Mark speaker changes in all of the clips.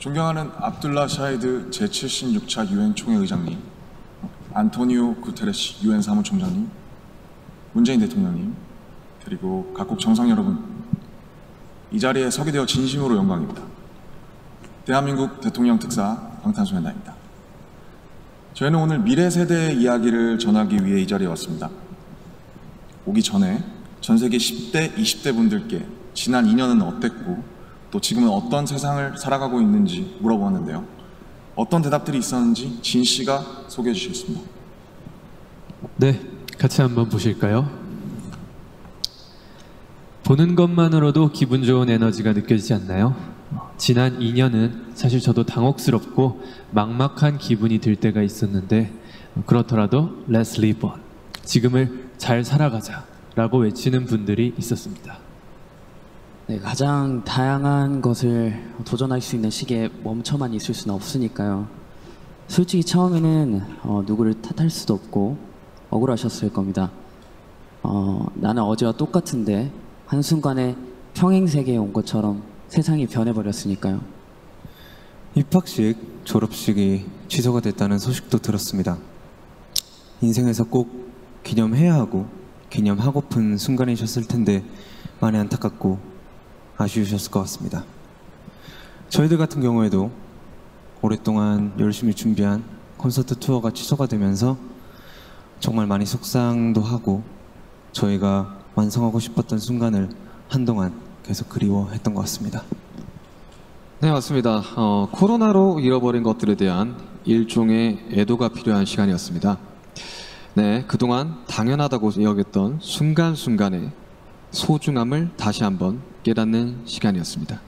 Speaker 1: 존경하는 압둘라 샤히드 제76차 유엔 총회의장님, 안토니오 구테레시 유엔 사무총장님, 문재인 대통령님, 그리고 각국 정상 여러분, 이 자리에 서게 되어 진심으로 영광입니다. 대한민국 대통령 특사 방탄소년단입니다. 저희는 오늘 미래 세대의 이야기를 전하기 위해 이 자리에 왔습니다. 오기 전에 전 세계 10대, 20대 분들께 지난 2년은 어땠고 또 지금은 어떤 세상을 살아가고 있는지 물어보았는데요. 어떤 대답들이 있었는지 진 씨가 소개해 주시겠습니다.
Speaker 2: 네, 같이 한번 보실까요? 보는 것만으로도 기분 좋은 에너지가 느껴지지 않나요? 지난 2년은 사실 저도 당혹스럽고 막막한 기분이 들 때가 있었는데 그렇더라도 Let's live on, 지금을 잘 살아가자 라고 외치는 분들이 있었습니다.
Speaker 3: 네, 가장 다양한 것을 도전할 수 있는 시기에 멈춰만 있을 수는 없으니까요. 솔직히 처음에는 누구를 탓할 수도 없고 억울하셨을 겁니다. 나는 어제와 똑같은데 한순간에 평행세계에 온 것처럼 세상이 변해버렸으니까요.
Speaker 4: 입학식, 졸업식이 취소가 됐다는 소식도 들었습니다. 인생에서 꼭 기념해야 하고 기념하고픈 순간이셨을 텐데 많이 안타깝고 아쉬우셨을 것 같습니다. 저희들 같은 경우에도 오랫동안 열심히 준비한 콘서트 투어가 취소가 되면서 정말 많이 속상도 하고 저희가 완성하고 싶었던 순간을 한동안 계속 그리워했던 것 같습니다.
Speaker 5: 네, 맞습니다. 코로나로 잃어버린 것들에 대한 일종의 애도가 필요한 시간이었습니다. 네, 그동안 당연하다고 여겼던 순간순간의 소중함을 다시 한번 깨닫는 시간이었습니다.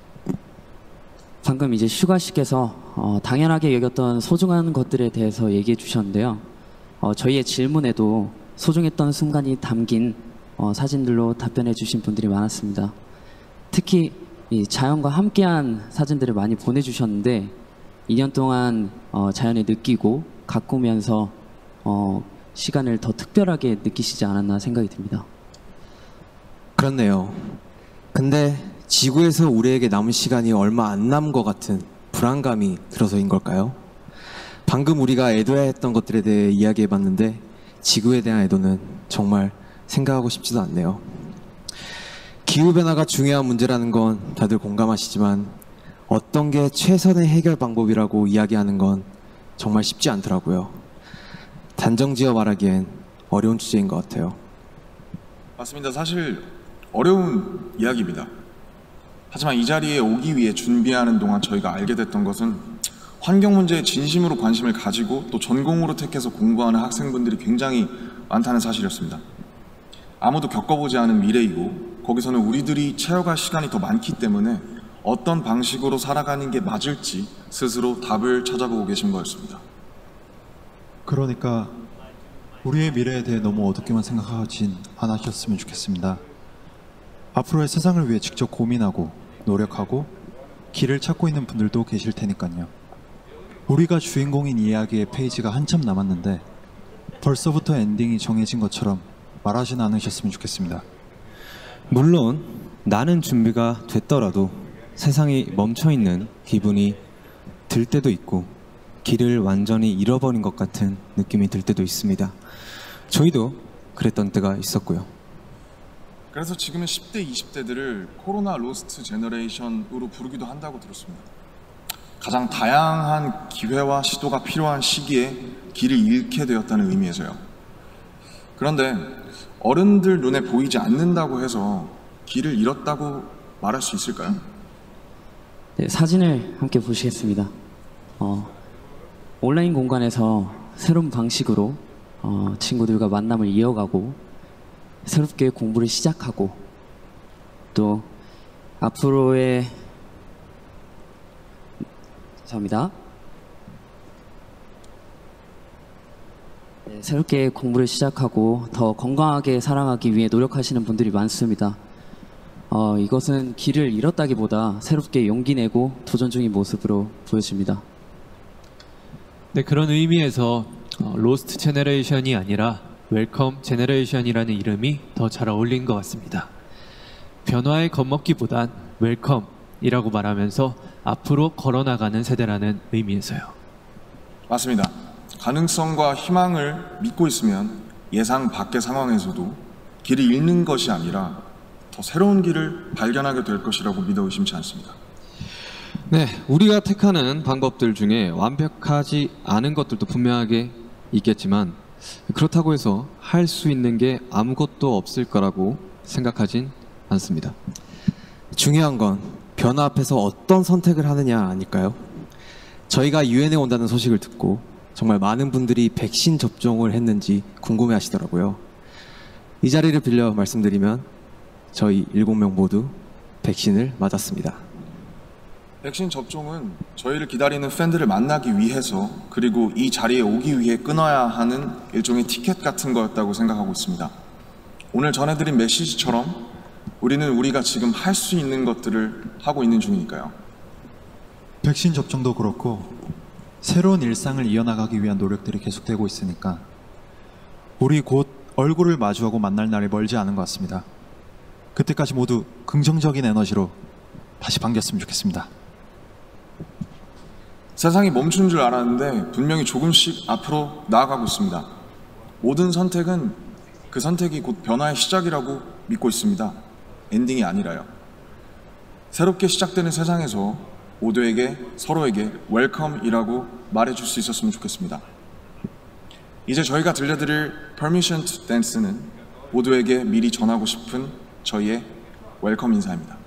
Speaker 3: 방금 이제 슈가 씨께서 당연하게 여겼던 소중한 것들에 대해서 얘기해 주셨는데요. 저희의 질문에도 소중했던 순간이 담긴 사진들로 답변해 주신 분들이 많았습니다. 특히 이 자연과 함께한 사진들을 많이 보내주셨는데 2년 동안 자연을 느끼고 가꾸면서 시간을 더 특별하게 느끼시지 않았나 생각이 듭니다.
Speaker 6: 그렇네요. 근데 지구에서 우리에게 남은 시간이 얼마 안 남은 것 같은 불안감이 들어서인 걸까요? 방금 우리가 애도해야 했던 것들에 대해 이야기해봤는데 지구에 대한 애도는 정말 생각하고 싶지도 않네요. 기후변화가 중요한 문제라는 건 다들 공감하시지만 어떤 게 최선의 해결 방법이라고 이야기하는 건 정말 쉽지 않더라고요. 단정지어 말하기엔 어려운 주제인 것 같아요.
Speaker 1: 맞습니다. 사실 어려운 이야기입니다. 하지만 이 자리에 오기 위해 준비하는 동안 저희가 알게 됐던 것은 환경 문제에 진심으로 관심을 가지고 또 전공으로 택해서 공부하는 학생분들이 굉장히 많다는 사실이었습니다. 아무도 겪어보지 않은 미래이고 거기서는 우리들이 채워갈 시간이 더 많기 때문에 어떤 방식으로 살아가는 게 맞을지 스스로 답을 찾아보고 계신 거였습니다.
Speaker 7: 그러니까 우리의 미래에 대해 너무 어둡게만 생각하진 않으셨으면 좋겠습니다. 앞으로의 세상을 위해 직접 고민하고 노력하고 길을 찾고 있는 분들도 계실 테니까요. 우리가 주인공인 이야기의 페이지가 한참 남았는데 벌써부터 엔딩이 정해진 것처럼 말하진 않으셨으면 좋겠습니다.
Speaker 4: 물론 나는 준비가 됐더라도 세상이 멈춰있는 기분이 들 때도 있고 길을 완전히 잃어버린 것 같은 느낌이 들 때도 있습니다. 저희도 그랬던 때가 있었고요.
Speaker 1: 그래서 지금은 10대, 20대들을 코로나 로스트 제너레이션으로 부르기도 한다고 들었습니다. 가장 다양한 기회와 시도가 필요한 시기에 길을 잃게 되었다는 의미에서요. 그런데 어른들 눈에 보이지 않는다고 해서 길을 잃었다고 말할 수 있을까요?
Speaker 3: 네, 사진을 함께 보시겠습니다. 온라인 공간에서 새로운 방식으로 친구들과 만남을 이어가고 새롭게 공부를 시작하고 또 앞으로의 죄송합니다. 네, 새롭게 공부를 시작하고 더 건강하게 살아가기 위해 노력하시는 분들이 많습니다. 이것은 길을 잃었다기보다 새롭게 용기 내고 도전 중인 모습으로 보여집니다.
Speaker 2: 네, 그런 의미에서 로스트 제너레이션이 아니라 웰컴 제너레이션이라는 이름이 더 잘 어울린 것 같습니다. 변화에 겁먹기보단 웰컴, 이라고 말하면서 앞으로 걸어나가는 세대라는 의미에서요.
Speaker 1: 맞습니다. 가능성과 희망을 믿고 있으면 예상 밖의 상황에서도 길을 잃는 것이 아니라 더 새로운 길을 발견하게 될 것이라고 믿어 의심치 않습니다.
Speaker 5: 네, 우리가 택하는 방법들 중에 완벽하지 않은 것들도 분명하게 있겠지만 그렇다고 해서 할 수 있는 게 아무것도 없을 거라고 생각하진 않습니다.
Speaker 6: 중요한 건 변화 앞에서 어떤 선택을 하느냐 아닐까요? 저희가 유엔에 온다는 소식을 듣고 정말 많은 분들이 백신 접종을 했는지 궁금해 하시더라고요. 이 자리를 빌려 말씀드리면 저희 7명 모두 백신을 맞았습니다.
Speaker 1: 백신 접종은 저희를 기다리는 팬들을 만나기 위해서, 그리고 이 자리에 오기 위해 끊어야 하는 일종의 티켓 같은 거였다고 생각하고 있습니다. 오늘 전해드린 메시지처럼 우리는 우리가 지금 할 수 있는 것들을 하고 있는 중이니까요.
Speaker 7: 백신 접종도 그렇고 새로운 일상을 이어나가기 위한 노력들이 계속되고 있으니까 우리 곧 얼굴을 마주하고 만날 날이 멀지 않은 것 같습니다. 그때까지 모두 긍정적인 에너지로 다시 반겼으면 좋겠습니다.
Speaker 1: 세상이 멈춘 줄 알았는데 분명히 조금씩 앞으로 나아가고 있습니다. 모든 선택은 그 선택이 곧 변화의 시작이라고 믿고 있습니다. 엔딩이 아니라요. 새롭게 시작되는 세상에서 모두에게 서로에게 웰컴이라고 말해줄 수 있었으면 좋겠습니다. 이제 저희가 들려드릴 Permission to Dance는 모두에게 미리 전하고 싶은 저희의 웰컴 인사입니다.